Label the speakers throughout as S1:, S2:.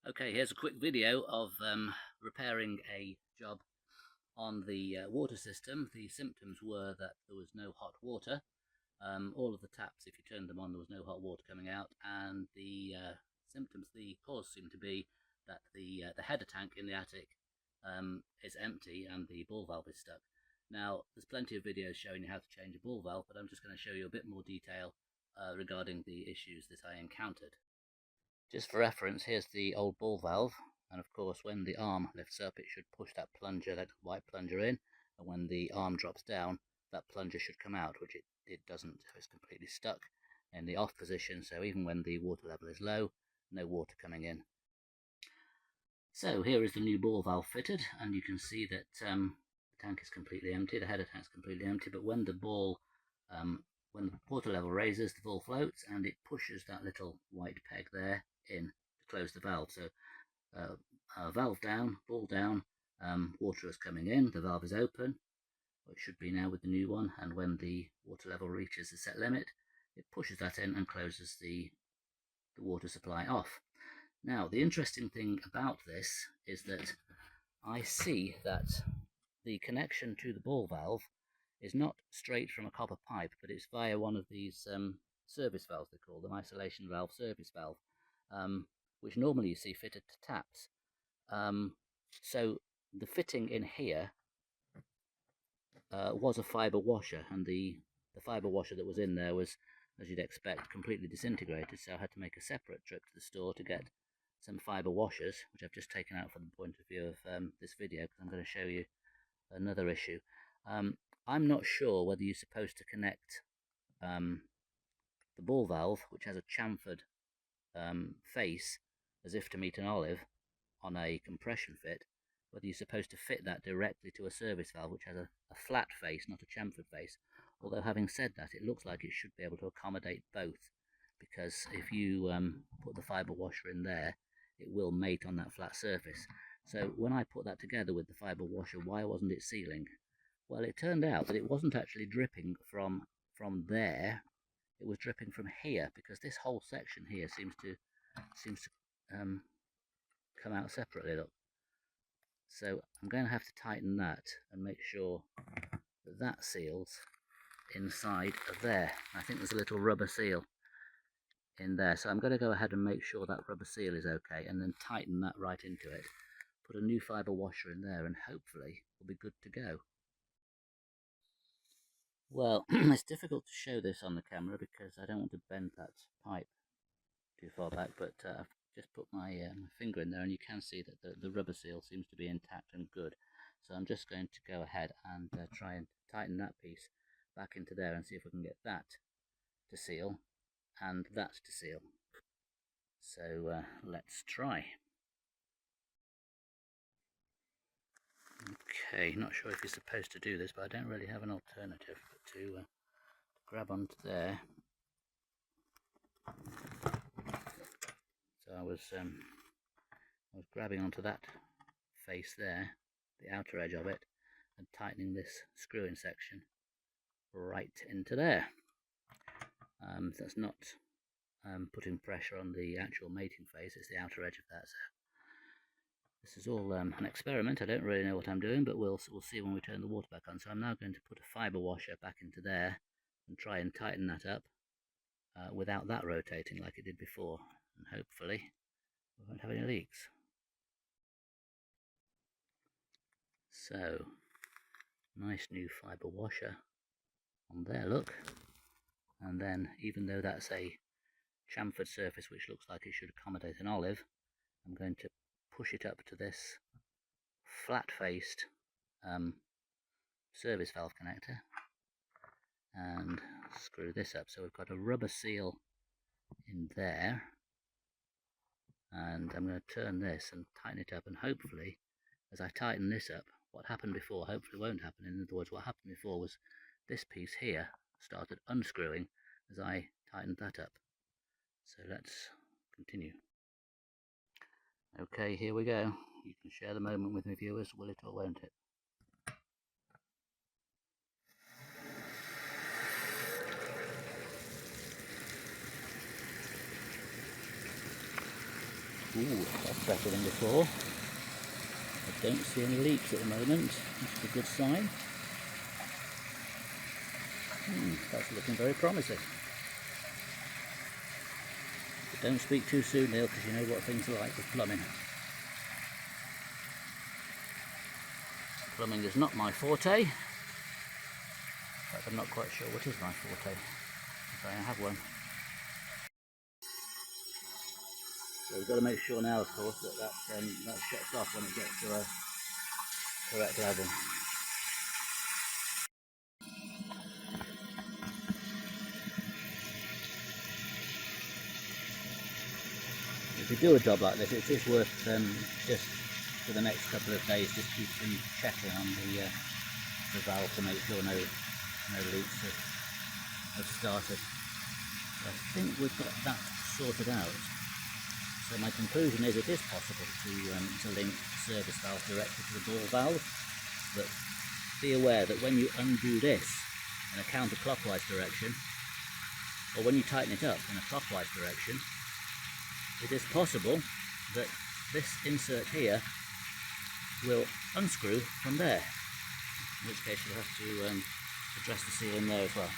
S1: Okay, here's a quick video of repairing a job on the water system. The symptoms were that there was no hot water. All of the taps, if you turned them on, there was no hot water coming out, and the symptoms, the cause seemed to be that the header tank in the attic is empty and the ball valve is stuck. Now, there's plenty of videos showing you how to change a ball valve, but I'm just going to show you a bit more detail regarding the issues that I encountered. Just for reference, here's the old ball valve, and of course when the arm lifts up it should push that plunger, that white plunger in, and when the arm drops down that plunger should come out, which it doesn't, so it's completely stuck in the off position, so even when the water level is low, no water coming in. So here is the new ball valve fitted, and you can see that the tank is completely empty, the header tank is completely empty, but when the ball when the water level raises, the ball floats and it pushes that little white peg there in to close the valve. So valve down, ball down, water is coming in, the valve is open, or it should be now with the new one, and when the water level reaches the set limit, it pushes that in and closes the water supply off. Now, the interesting thing about this is that I see that the connection to the ball valve is not straight from a copper pipe, but it's via one of these service valves, they call them, isolation valve, service valve, which normally you see fitted to taps. So the fitting in here was a fibre washer, and the fibre washer that was in there was, as you'd expect, completely disintegrated, so I had to make a separate trip to the store to get some fibre washers, which I've just taken out from the point of view of this video, because I'm going to show you another issue. I'm not sure whether you're supposed to connect the ball valve, which has a chamfered face as if to meet an olive on a compression fit, whether you're supposed to fit that directly to a service valve which has a flat face, not a chamfered face. Although having said that, it looks like it should be able to accommodate both, because if you put the fibre washer in there, it will mate on that flat surface. So when I put that together with the fibre washer, why wasn't it sealing? Well, it turned out that it wasn't actually dripping from there. It was dripping from here, because this whole section here seems to come out separately. Look, so I'm going to have to tighten that and make sure that that seals inside of there. I think there's a little rubber seal in there, so I'm going to go ahead and make sure that rubber seal is okay, and then tighten that right into it. Put a new fibre washer in there, and hopefully we'll be good to go. Well, it's difficult to show this on the camera because I don't want to bend that pipe too far back, but I've just put my finger in there and you can see that the rubber seal seems to be intact and good. So I'm just going to go ahead and try and tighten that piece back into there and see if we can get that to seal and that to seal. So let's try. Okay, not sure if you're supposed to do this, but I don't really have an alternative but to grab onto there. So I was grabbing onto that face there, the outer edge of it, and tightening this screw-in section right into there. That's not putting pressure on the actual mating face, it's the outer edge of that. So this is all an experiment. I don't really know what I'm doing, but we'll see when we turn the water back on. So I'm now going to put a fibre washer back into there and try and tighten that up without that rotating like it did before, and hopefully we won't have any leaks. So, nice new fibre washer on there, look. And then, even though that's a chamfered surface which looks like it should accommodate an olive, I'm going to push it up to this flat-faced service valve connector and screw this up. So we've got a rubber seal in there, and I'm going to turn this and tighten it up, and hopefully as I tighten this up, what happened before hopefully won't happen. In other words, what happened before was this piece here started unscrewing as I tightened that up. So let's continue. Okay, here we go. You can share the moment with me, viewers, will it or won't it? Ooh, that's better than before. I don't see any leaks at the moment, which is a good sign. That's looking very promising. But don't speak too soon, Neil, because you know what things are like with plumbing. Plumbing is not my forte. In fact, I'm not quite sure what is my forte, if I have one. So we've got to make sure now, of course, that shuts off when it gets to a correct level. If you do a job like this, it's just worth just for the next couple of days just keep checking on the valve to make sure no leaks have started. So I think we've got that sorted out. So my conclusion is it is possible to link the service valve directly to the ball valve, but be aware that when you undo this in a counterclockwise direction, or when you tighten it up in a clockwise direction, it is possible that this insert here will unscrew from there, in which case you'll have to address the sealing there as well.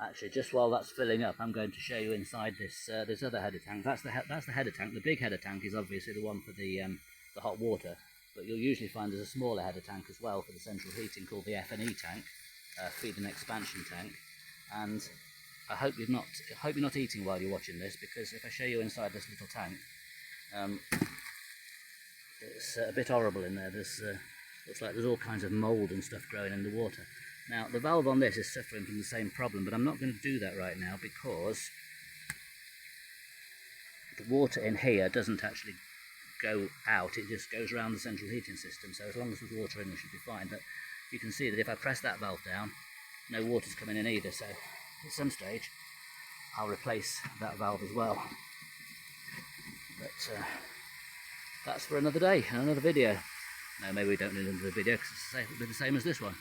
S1: Actually, just while that's filling up, I'm going to show you inside this this other header tank. That's the header tank. The big header tank is obviously the one for the hot water, but you'll usually find there's a smaller header tank as well for the central heating called the F&E tank, feed and expansion tank. And I hope you're not eating while you're watching this, because if I show you inside this little tank, it's a bit horrible in there. Looks like there's all kinds of mould and stuff growing in the water. Now, the valve on this is suffering from the same problem, but I'm not going to do that right now because the water in here doesn't actually go out, it just goes around the central heating system, so as long as there's water in, we should be fine. But you can see that if I press that valve down, no water's coming in either, so at some stage I'll replace that valve as well. But that's for another day, another video. No, maybe we don't need another video because it'll be the same as this one.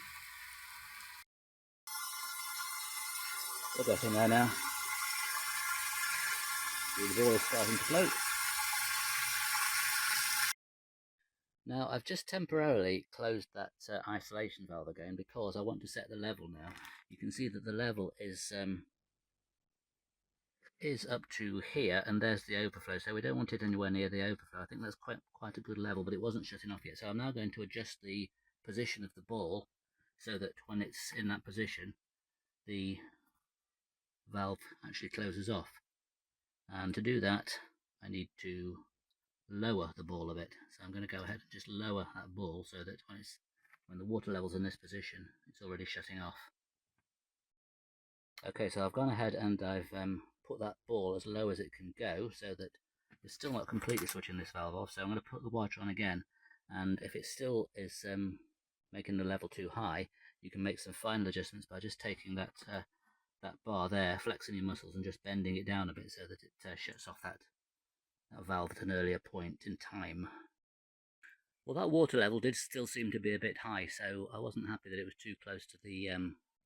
S1: We'll get in there now. The ball is starting to float. Now I've just temporarily closed that isolation valve again because I want to set the level now. You can see that the level is up to here, and there's the overflow, so we don't want it anywhere near the overflow. I think that's quite a good level, but it wasn't shutting off yet. So I'm now going to adjust the position of the ball so that when it's in that position, the valve actually closes off. And to do that, I need to lower the ball a bit. So I'm going to go ahead and just lower that ball so that when the water level's in this position, it's already shutting off. Okay, so I've gone ahead and I've put that ball as low as it can go so that it's still not completely switching this valve off. So I'm going to put the water on again, and if it still is making the level too high, you can make some final adjustments by just taking that bar there, flexing your muscles and just bending it down a bit so that it shuts off that valve at an earlier point in time. Well, that water level did still seem to be a bit high, so I wasn't happy that it was too close to the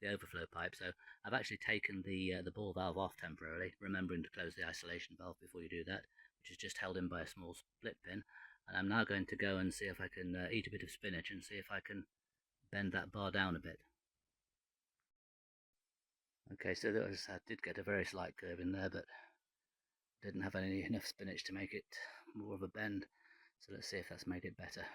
S1: overflow pipe. So I've actually taken the ball valve off temporarily, remembering to close the isolation valve before you do that, which is just held in by a small split pin. And I'm now going to go and see if I can eat a bit of spinach and see if I can bend that bar down a bit. Okay, so I did get a very slight curve in there, but didn't have enough spinach to make it more of a bend. So let's see if that's made it better.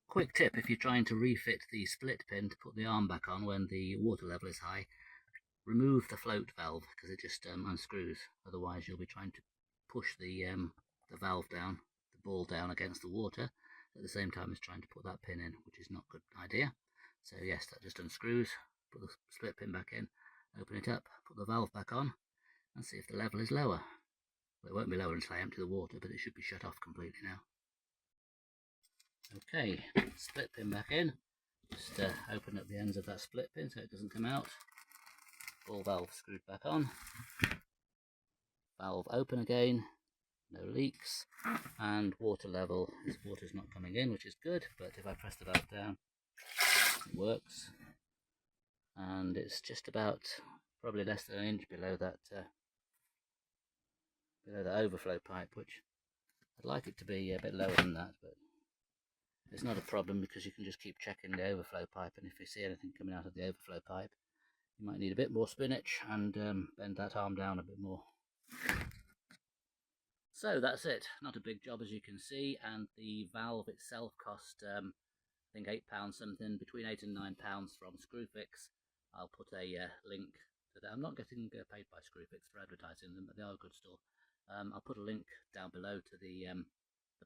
S1: Quick tip, if you're trying to refit the split pin to put the arm back on when the water level is high, remove the float valve because it just unscrews. Otherwise you'll be trying to push the valve down, the ball down against the water at the same time as trying to put that pin in, which is not a good idea. So yes, that just unscrews. Put the split pin back in, open it up, put the valve back on, and see if the level is lower. Well, it won't be lower until I empty the water, but it should be shut off completely now. Okay, split pin back in. Just open up the ends of that split pin so it doesn't come out. Ball valve screwed back on. Valve open again. No leaks. And water level, this water's not coming in, which is good, but if I press the valve down, it works. And it's just about, probably less than an inch below that below the overflow pipe, which I'd like it to be a bit lower than that, but it's not a problem because you can just keep checking the overflow pipe, and if you see anything coming out of the overflow pipe, you might need a bit more spinach and bend that arm down a bit more. So that's it, not a big job as you can see, and the valve itself cost I think £8 something, between £8 and £9 from Screwfix. I'll put a link to that. I'm not getting paid by Screwfix for advertising them, but they are a good store. I'll put a link down below to the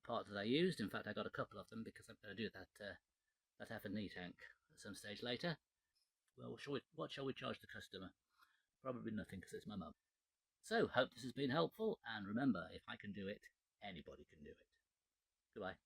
S1: parts that I used. In fact, I got a couple of them because I'm going to do that F&E tank at some stage later. Well, what shall we charge the customer? Probably nothing because it's my mum. So, hope this has been helpful, and remember, if I can do it, anybody can do it. Goodbye.